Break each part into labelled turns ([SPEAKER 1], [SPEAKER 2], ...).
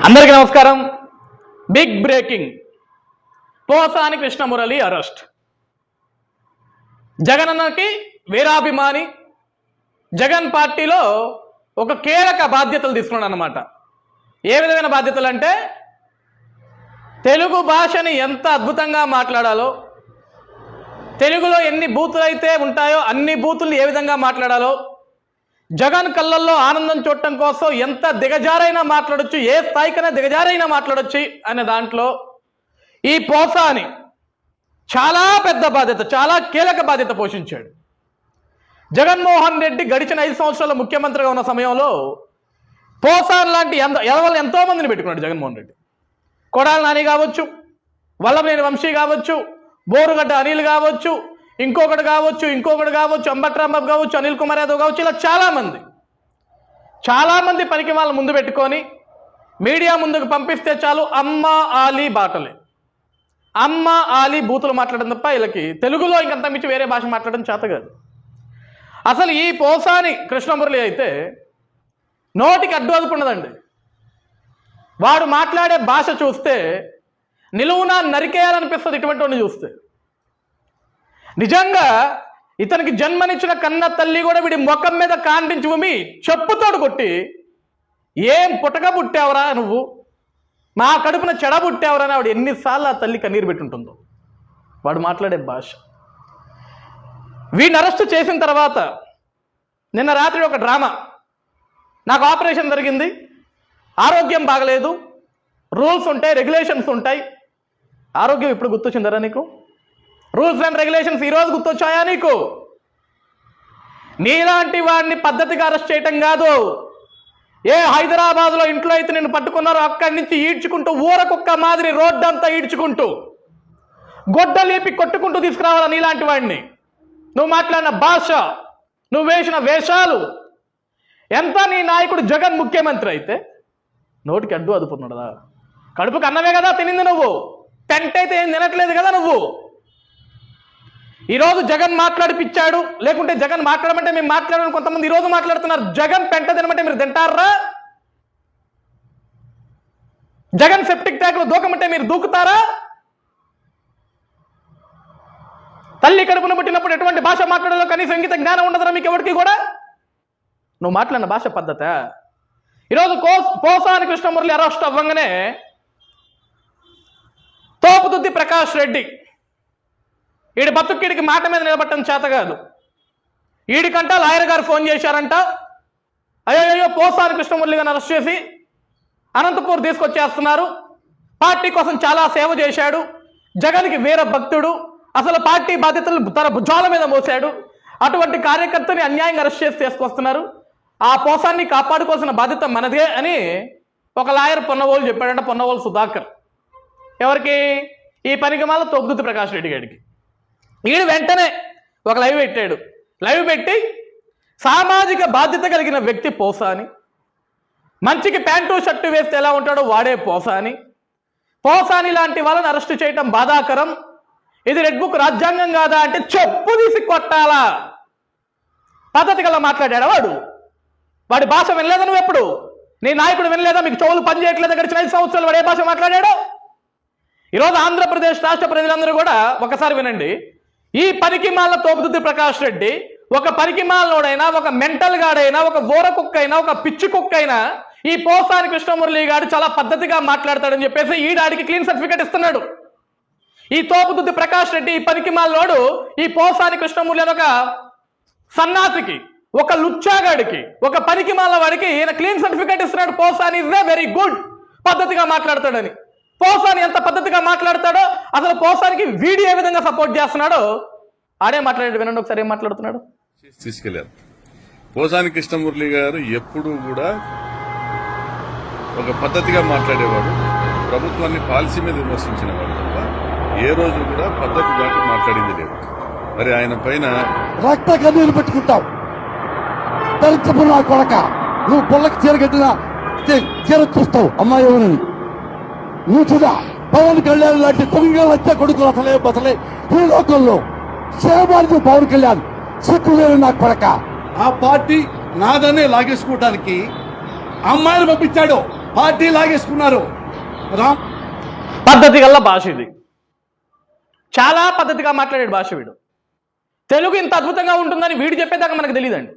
[SPEAKER 1] అందరికీ నమస్కారం. Big breaking, Posani Krishnamurali arrest. జగనన్నకి వీరాభిమాని, జగన్ పార్టీలో ఒక కీలక బాధ్యతలు తీసుకున్నాడు అన్నమాట. ఏ విధమైన బాధ్యతలు అంటే తెలుగు భాషని ఎంత అద్భుతంగా మాట్లాడాలో, తెలుగులో ఎన్ని బూతులు అయితే ఉంటాయో అన్ని బూతులు ఏ విధంగా మాట్లాడాలో, జగన్ కళ్ళల్లో ఆనందం చూడటం కోసం ఎంత దిగజారైనా మాట్లాడొచ్చు, ఏ స్థాయికైనా దిగజారైనా మాట్లాడొచ్చు అనే దాంట్లో ఈ పోసాని చాలా పెద్ద బాధ్యత, చాలా కీలక బాధ్యత పోషించాడు. జగన్మోహన్ రెడ్డి గడిచిన 5 సంవత్సరాల ముఖ్యమంత్రిగా ఉన్న సమయంలో పోసాని లాంటి ఎదవలను ఎంతో మందిని పెట్టుకున్నాడు జగన్మోహన్ రెడ్డి. కొడాల నాని కావచ్చు, వల్లభనేని వంశీ కావచ్చు, బోరుగడ్డ అనిల్ కావచ్చు, ఇంకొకటి కావచ్చు, అంబట్రాంబాబు కావచ్చు, అనిల్ కుమార్ యాదవ్ కావచ్చు, ఇలా చాలామంది పనికి వాళ్ళ ముందు పెట్టుకొని మీడియా ముందుకు పంపిస్తే చాలు అమ్మ ఆలీ బాటలే, అమ్మ ఆలీ బూతులు మాట్లాడడం తప్ప వీళ్ళకి తెలుగులో ఇంకంత మించి వేరే భాష మాట్లాడడం చేత కాదు. అసలు ఈ పోసాని కృష్ణమురళి అయితే నోటికి అడ్డు అదుపున్నదండి. వాడు మాట్లాడే భాష చూస్తే నిలువునా నరికేయాలనిపిస్తుంది ఇటువంటి వాడిని చూస్తే. నిజంగా ఇతనికి జన్మనిచ్చిన కన్న తల్లి కూడా వీడి ముఖం మీద కాండించి ఉమ్మి చెప్పుతోడు కొట్టి, ఏం పుట్టక పుట్టావురా నువ్వు, మా కడుపున చెడ పుట్టావురా అని ఆవిడ ఎన్నిసార్లు ఆ తల్లి కన్నీరు పెట్టుంటుందో. వాడు మాట్లాడే భాష. వీడిని అరెస్ట్ చేసిన తర్వాత నిన్న రాత్రి ఒక డ్రామా. నాకు ఆపరేషన్ జరిగింది, ఆరోగ్యం బాగలేదు, రూల్స్ ఉంటాయి, రెగ్యులేషన్స్ ఉంటాయి. ఆరోగ్యం ఇప్పుడు గుర్తొచ్చిందరా నీకు? రూల్స్ అండ్ రెగ్యులేషన్స్ ఈరోజు గుర్తొచ్చాయా నీకు? నీలాంటి వాడిని పద్ధతిగా అరెస్ట్ చేయటం కాదు. ఏ హైదరాబాద్లో ఇంట్లో అయితే నిన్ను పట్టుకున్నారో అక్కడి నుంచి ఈడ్చుకుంటూ ఊరకుక్క మాదిరి రోడ్డంతా ఈడ్చుకుంటూ గొడ్డలేపి కొట్టుకుంటూ తీసుకురావాలా నీలాంటి వాడిని? నువ్వు మాట్లాడిన భాష, నువ్వు వేసిన వేషాలు ఎంత. నీ నాయకుడు జగన్ ముఖ్యమంత్రి అయితే నోటికి అడ్డు అదుపున్నాడా? కడుపుకు అన్నమే కదా తినింది నువ్వు, పెంట అయితే ఏం తినట్లేదు కదా నువ్వు. ఈరోజు జగన్ మాట్లాడిపిచ్చాడు, లేకుంటే జగన్ మాట్లాడమంటే మేము మాట్లాడమని కొంతమంది ఈరోజు మాట్లాడుతున్నారు. జగన్ పెంట తినమంటే మీరు తింటారా? జగన్ సెప్టిక్ ట్యాంకులో దూకమంటే మీరు దూకుతారా? తల్లి కడుపున పుట్టినప్పుడు ఎటువంటి భాష మాట్లాడాలో కనీసం ఇంగిత జ్ఞానం ఉండదురా మీకు ఎవరికి కూడా? నువ్వు మాట్లాడిన భాష పద్ధత. ఈరోజు పోసాని కృష్ణమురళి అరెస్ట్ అవ్వంగానే తోపుదుద్ది ప్రకాష్ రెడ్డి ఈడి బతుక్కిడికి మాట మీద నిలబట్టడం చేత కాదు. ఈడికంట లాయర్ గారు ఫోన్ చేశారంట, అయ్యో పోసాని కృష్ణమురళి గారిని అరెస్ట్ చేసి అనంతపూర్ తీసుకొచ్చేస్తున్నారు, పార్టీ కోసం చాలా సేవ చేశాడు, జగన్కి వీర భక్తుడు, అసలు పార్టీ బాధ్యతలు తన భుజాల మీద మోసాడు, అటువంటి కార్యకర్తని అన్యాయంగా అరెస్ట్ చేసి తీసుకొస్తున్నారు, ఆ పోసాన్ని కాపాడుకోవాల్సిన బాధ్యత మనదే అని ఒక లాయర్ పొన్నవోలు చెప్పాడంట. పొన్నవోలు సుధాకర్. ఎవరికి? ఈ పనికి మాల తోపుదుద్ది ప్రకాష్ రెడ్డి గారికి. ఈడు వెంటనే ఒక లైవ్ పెట్టాడు. లైవ్ పెట్టి సామాజిక బాధ్యత కలిగిన వ్యక్తి పోసాని, మంచికి ప్యాంటు షర్టు వేస్తే ఎలా ఉంటాడో వాడే పోసాని, పోసాని లాంటి వాళ్ళని అరెస్ట్ చేయటం బాధాకరం, ఇది రెడ్ బుక్ రాజ్యాంగం కాదా అంటే చెప్పు తీసి కొట్టాలా. పద్ధతి గల మాట్లాడాడా వాడు? వాడి భాష వినలేదా నువ్వు ఎప్పుడు? నీ నాయకుడు వినలేదా? మీకు చెవులు పని చేయట్లేదా? గడిచిన 5 సంవత్సరాలు వాడు ఏ భాష మాట్లాడాడో? ఈరోజు ఆంధ్రప్రదేశ్ రాష్ట్ర ప్రజలందరూ కూడా ఒకసారి వినండి. ఈ పనికిమాల తోపుదుద్ది ప్రకాష్ రెడ్డి ఒక పనికిమాలనోడైనా, ఒక మెంటల్ గాడైనా, ఒక బోర కుక్క అయినా, ఒక పిచ్చి కుక్క అయినా ఈ పోసాని కృష్ణమురళి గారు చాలా పద్ధతిగా మాట్లాడతాడని చెప్పేసి ఈడాడికి క్లీన్ సర్టిఫికేట్ ఇస్తున్నాడు. ఈ తోపుదుద్ది ప్రకాష్ రెడ్డి, ఈ పనికిమాలనోడు ఈ పోసాని కృష్ణమురళి అని ఒక సన్నాసికి, ఒక లుచ్చాగాడికి, ఒక పనికిమాల వాడికి ఈయన క్లీన్ సర్టిఫికేట్ ఇస్తున్నాడు. పోసాని ఇస్ వెరీ గుడ్, పద్ధతిగా మాట్లాడతాడని. పోసాని ఎంత పద్ధతిగా మాట్లాడతాడో, అసలు పోసానికి వీడియో ఏ విధంగా సపోర్ట్ చేస్తున్నాడో ఆడే మాట్లాడాడు. వినండి ఒకసారి ఏం మాట్లాడుతున్నాడు.
[SPEAKER 2] తీసుకెళ్లారు. పోసాని కృష్ణమురళి గారు ఎప్పుడూ కూడా ఒక పద్ధతిగా మాట్లాడేవాడు, ప్రభుత్వాన్ని పాలసీ మీద విమర్శించిన వాడు తప్ప ఏ రోజు కూడా పద్ధతి దాటి మాట్లాడింది లేదు. మరి ఆయన పైన
[SPEAKER 3] రక్త కన్నీరు పెట్టుకుంటావు. దరిద్రపు నా కొడక, నువ్వు పొల్లకి చీరగట్టిన చీర చూస్తావు అమ్మాయి ఎవరని. నువ్వు చూడా పవన్ కళ్యాణ్ లాంటి తొంగ వచ్చే కొడుకులు అసలే బసలే ఈ లోకంలో సేవానికి పవన్ కళ్యాణ్ సిక్కులేరు నా కొడక.
[SPEAKER 4] ఆ పార్టీ నాదనే లాగేసుకోవడానికి అమ్మాయిలు పంపించాడు.
[SPEAKER 3] పార్టీ లాగేసుకున్నారు.
[SPEAKER 1] పద్ధతి గల్ల భాష ఇది. చాలా పద్ధతిగా మాట్లాడాడు భాష వీడు. తెలుగు ఇంత అద్భుతంగా ఉంటుందని వీడు చెప్పేదాకా మనకు తెలియదండి.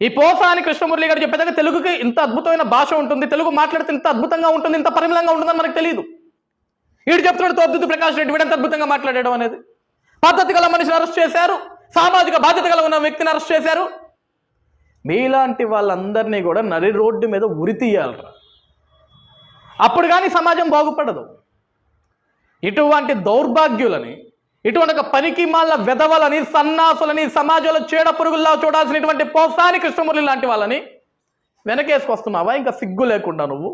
[SPEAKER 1] ఈ పోసాని కృష్ణమురళి గారు చెప్పేదాకా తెలుగుకి ఇంత అద్భుతమైన భాష ఉంటుంది, తెలుగు మాట్లాడితే ఇంత అద్భుతంగా ఉంటుంది, ఇంత పరిమళంగా ఉంటుందని మనకు తెలియదు. వీడు చెప్తున్నాడు తోపుదుద్దు ప్రకాష్ రెడ్డి వీడు ఎంత అద్భుతంగా మాట్లాడడం అనేది. పద్ధతి గల మనిషిని అరెస్ట్ చేశారు, సామాజిక బాధ్యత గల ఉన్న వ్యక్తిని అరెస్ట్ చేశారు. మీలాంటి వాళ్ళందరినీ కూడా నరి రోడ్డు మీద ఉరి తీయాలరా, అప్పుడు కానీ సమాజం బాగుపడదు. ఇటువంటి దౌర్భాగ్యులని, ఇటువంటి ఒక పనికి మాల వెధవలని, సన్నాసులని, సమాజంలో చీడ పురుగుల్లా చూడాల్సినటువంటి పోసాని కృష్ణమురళి లాంటి వాళ్ళని వెనకేసుకొస్తున్నావా? ఇంకా సిగ్గు లేకుండా నువ్వు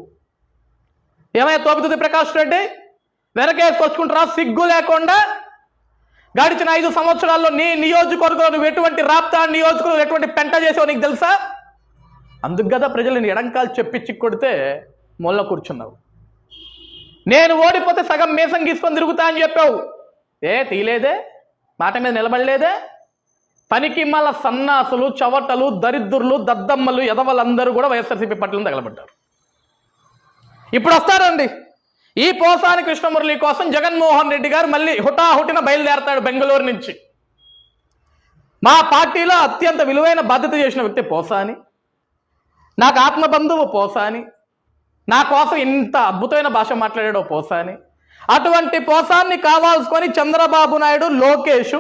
[SPEAKER 1] ఏమైనా తోపుతుంది ప్రకాష్ రెడ్డి? వెనకేసుకొచ్చుకుంటారా సిగ్గు లేకుండా? గడిచిన 5 సంవత్సరాల్లో నీ నియోజకవర్గంలో నువ్వు ఎటువంటి రాప్తా నియోజకవర్గంలో ఎటువంటి పెంట చేసావు నీకు తెలుసా? అందుకు కదా ప్రజలను ఎడంకాలు చెప్పించి కొడితే మొల్ల కూర్చున్నావు. నేను ఓడిపోతే సగం మీసం గీసుకొని తిరుగుతా అని చెప్పావు. తీలేదే, మాట మీద నిలబడలేదే. పనికి మళ్ళా సన్నాసులు, చవటలు, దరిద్రులు, దద్దమ్మలు, ఎదవలందరూ కూడా వైఎస్ఆర్సీపీ పార్టీలను తగలబడ్డారు. ఇప్పుడు వస్తారండి ఈ పోసాని కృష్ణమురళి కోసం జగన్మోహన్ రెడ్డి గారు మళ్ళీ హుటాహుటిన బయలుదేరతాడు బెంగళూరు నుంచి. మా పార్టీలో అత్యంత విలువైన బాధ్యత చేసిన వ్యక్తి పోసాని, నాకు ఆత్మబంధువు పోసాని, నా కోసం ఇంత అద్భుతమైన భాష మాట్లాడాడో పోసాని. అటువంటి పోసాన్ని కావాల్సుకొని చంద్రబాబు నాయుడు, లోకేష్,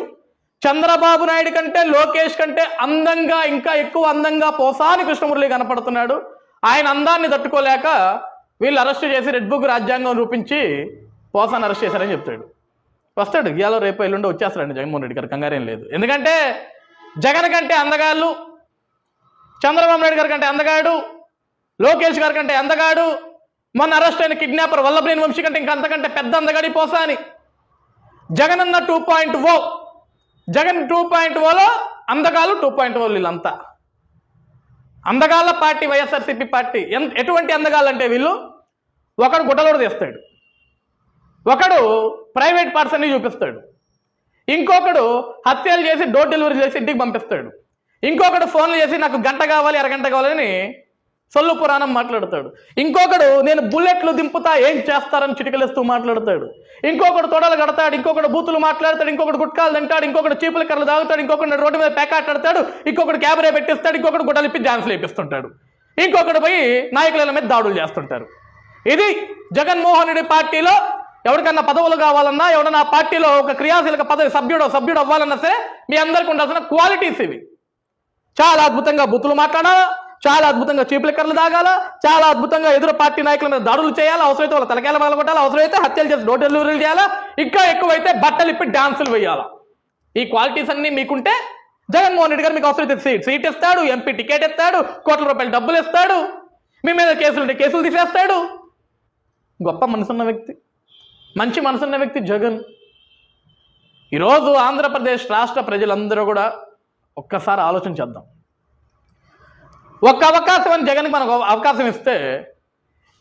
[SPEAKER 1] చంద్రబాబు నాయుడు కంటే లోకేష్ కంటే అందంగా, ఇంకా ఎక్కువ అందంగా పోసాని కృష్ణమురళి కనపడుతున్నాడు. ఆయన అందాన్ని తట్టుకోలేక వీళ్ళు అరెస్ట్ చేసి రెడ్ బుక్ రాజ్యాంగం రూపించి పోసాన్ని అరెస్ట్ చేశారని చెప్తాడు. వస్తాడు ఇవాళ రేపు ఎల్లుండి వచ్చేస్తాడండి జగన్మోహన్ రెడ్డి గారు, కంగారేం లేదు. ఎందుకంటే జగన్ కంటే అందగాళ్ళు, చంద్రబాబు నాయుడు గారి కంటే అందగాడు, లోకేష్ గారి కంటే అందగాడు, మొన్న అరెస్ట్ అయిన కిడ్నాపర్ వల్లభనేని వంశీ కంటే ఇంకా అంతకంటే పెద్ద అందగాడి పోసాని. జగన్ అన్న 2.0, జగన్ 2.0లో అందగాళ్ళు 2.0 వీళ్ళంతా అందగాళ్ళ పార్టీ వైఎస్ఆర్సీపీ పార్టీ. ఎటువంటి అందగాళ్ళు అంటే వీళ్ళు, ఒకడు గుడ్డలోడు తీస్తాడు, ఒకడు ప్రైవేట్ పర్సన్ని చూపిస్తాడు, ఇంకొకడు హత్యలు చేసి డోర్ డెలివరీ చేసి ఇంటికి పంపిస్తాడు, ఇంకొకడు ఫోన్లు చేసి నాకు గంట కావాలి, అరగంట కావాలని సొల్లు పురాణం మాట్లాడతాడు, ఇంకొకడు నేను బుల్లెట్లు దింపుతా ఏం చేస్తారని చిటికలేస్తూ మాట్లాడతాడు, ఇంకొకడు తొడలు కడతాడు, ఇంకొకడు బూతులు మాట్లాడతాడు, ఇంకొకడు గుట్కాలు తింటాడు, ఇంకొకడు చీపుల కర్రలు తాగుతాడు, ఇంకొకడు రోడ్డు మీద పేకాటాడతాడు, ఇంకొకడు క్యాబరే పెట్టిస్తాడు, ఇంకొకడు గుడ్డలిప్పి డాన్సులు వేపిస్తుంటాడు, ఇంకొకడు పోయి నాయకుల మీద దాడులు చేస్తుంటారు. ఇది జగన్మోహన్ రెడ్డి పార్టీలో ఎవరికన్నా పదవులు కావాలన్నా, ఎవడన్నా ఆ పార్టీలో ఒక క్రియాశీలక పదవి సభ్యుడు అవ్వాలన్నా సరే మీ అందరికీ ఉండాల్సిన క్వాలిటీస్ ఇవి. చాలా అద్భుతంగా బూతులు మాట్లాడాలా, చాలా అద్భుతంగా చీపుల కర్రలు తాగాల, చాలా అద్భుతంగా ఎదురు పార్టీ నాయకుల మీద దాడులు చేయాలా, అవసరమైతే వాళ్ళ తలకాయలు పగలగొట్టాలి, అవసరమైతే హత్యలు చేసి డోర్ డెలివరీలు చేయాలా, ఇంకా ఎక్కువైతే బట్టలు ఇప్పి డాన్సులు వేయాలా. ఈ క్వాలిటీస్ అన్ని మీకుంటే జగన్మోహన్ రెడ్డి గారు మీకు అవసరమైతే సీట్ ఇస్తాడు, ఎంపీ టికెట్ ఇస్తాడు, కోట్ల రూపాయలు డబ్బులు ఇస్తాడు, మీ మీద కేసులు తీసేస్తాడు. గొప్ప మనసున్న వ్యక్తి, మంచి మనసున్న వ్యక్తి జగన్. ఈరోజు ఆంధ్రప్రదేశ్ రాష్ట్ర ప్రజలందరూ కూడా ఒక్కసారి ఆలోచన చేద్దాం. ఒక్క అవకాశం అని జగన్కి మనకు అవకాశం ఇస్తే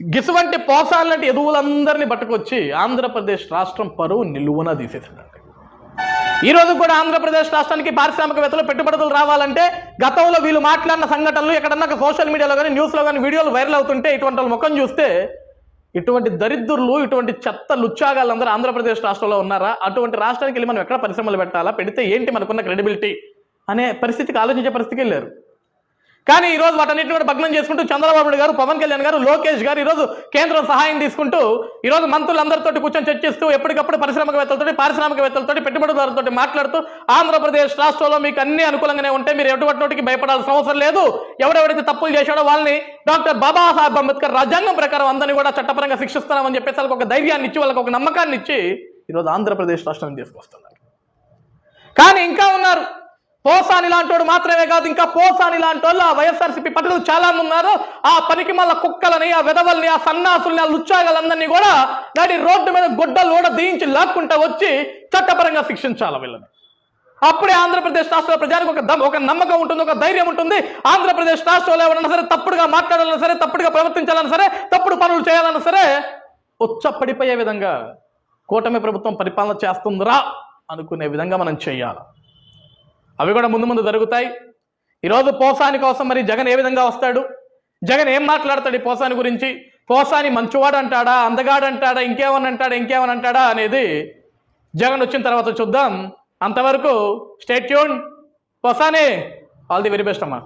[SPEAKER 1] గిసువంటి పోసాలు లాంటి ఎదువులందరినీ పట్టుకొచ్చి ఆంధ్రప్రదేశ్ రాష్ట్రం పరువు నిలువున తీసేసిందండి. ఈరోజు కూడా ఆంధ్రప్రదేశ్ రాష్ట్రానికి పారిశ్రామికవేత్తలు, పెట్టుబడులు రావాలంటే గతంలో వీళ్ళు మాట్లాడిన సంఘటనలు ఎక్కడన్నా సోషల్ మీడియాలో కానీ న్యూస్లో కానీ వీడియోలు వైరల్ అవుతుంటే ఇటువంటి వాళ్ళ ముఖం చూస్తే ఇటువంటి దరిద్రులు, ఇటువంటి చెత్త లుచ్చాగాళ్ళందరూ ఆంధ్రప్రదేశ్ రాష్ట్రంలో ఉన్నారా? అటువంటి రాష్ట్రానికి వెళ్ళి మనం ఎక్కడ పరిశ్రమలు పెట్టాలా, పెడితే ఏంటి మనకున్న క్రెడిబిలిటీ అనే పరిస్థితికి ఆలోచించే పరిస్థితికి వెళ్ళారు. కానీ ఈరోజు వాటన్నిటిని కూడా భగ్నం చేసుకుంటూ చంద్రబాబు నాయుడు గారు, పవన్ కళ్యాణ్ గారు, లోకేష్ గారు ఈరోజు కేంద్రం సహాయం తీసుకుంటూ ఈరోజు మంత్రులందరితో కూర్చొని చర్చిస్తూ ఎప్పటికప్పుడు పారిశ్రామికవేత్తలతో పెట్టుబడిదారులతో మాట్లాడుతూ ఆంధ్రప్రదేశ్ రాష్ట్రంలో మీకు అన్ని అనుకూలంగానే ఉంటే మీరు ఎటువంటి నోటికి భయపడాల్సిన అవసరం లేదు, ఎవరెవరైతే తప్పులు చేశాడో వాళ్ళని డాక్టర్ బాబాసాహెబ్ అంబేద్కర్ రాజ్యాంగం ప్రకారం అందరినీ కూడా చట్టపరంగా శిక్షిస్తున్నామని చెప్పేసి వాళ్ళకి ఒక ధైర్యాన్ని ఇచ్చి, వాళ్ళకి ఒక నమ్మకాన్ని ఇచ్చి ఈరోజు ఆంధ్రప్రదేశ్ రాష్ట్రాన్ని తీసుకొస్తున్నారు. కానీ ఇంకా ఉన్నారు. పోసాని లాంటి వాడు మాత్రమే కాదు, ఇంకా పోసాని లాంటి వాళ్ళు ఆ వైఎస్ఆర్సీపీ పార్టీలో చాలా మంది ఉన్నారు. ఆ పనికి మళ్ళా కుక్కలని, ఆ వెధవల్ని, ఆ సన్నాసుల్ని, ఆ లుచ్చాగలందరినీ కూడా నాటి రోడ్డు మీద గుడ్డలు కూడా దించి లాక్కుంటా వచ్చి చట్టపరంగా శిక్షించాలి వీళ్ళని. అప్పుడే ఆంధ్రప్రదేశ్ రాష్ట్రంలో ప్రజలకు ఒక నమ్మకం ఉంటుంది, ఒక ధైర్యం ఉంటుంది. ఆంధ్రప్రదేశ్ రాష్ట్రంలో ఎవరన్నా సరే తప్పుడుగా మాట్లాడాలన్నా సరే, తప్పుడుగా ప్రవర్తించాలన్నా సరే, తప్పుడు పనులు చేయాలన్నా సరే ఉచ్చపడిపోయే విధంగా కూటమి ప్రభుత్వం పరిపాలన చేస్తుందిరా అనుకునే విధంగా మనం చేయాలి. అవి కూడా ముందు జరుగుతాయి. ఈరోజు పోసాని కోసం మరి జగన్ ఏ విధంగా వస్తాడు, జగన్ ఏం మాట్లాడతాడు ఈ పోసాని గురించి, పోసాని మంచివాడు అంటాడా, అందగాడు అంటాడా, ఇంకేమని అంటాడా అనేది జగన్ వచ్చిన తర్వాత చూద్దాం. అంతవరకు stay tune. Posani all the very best అమ్మా.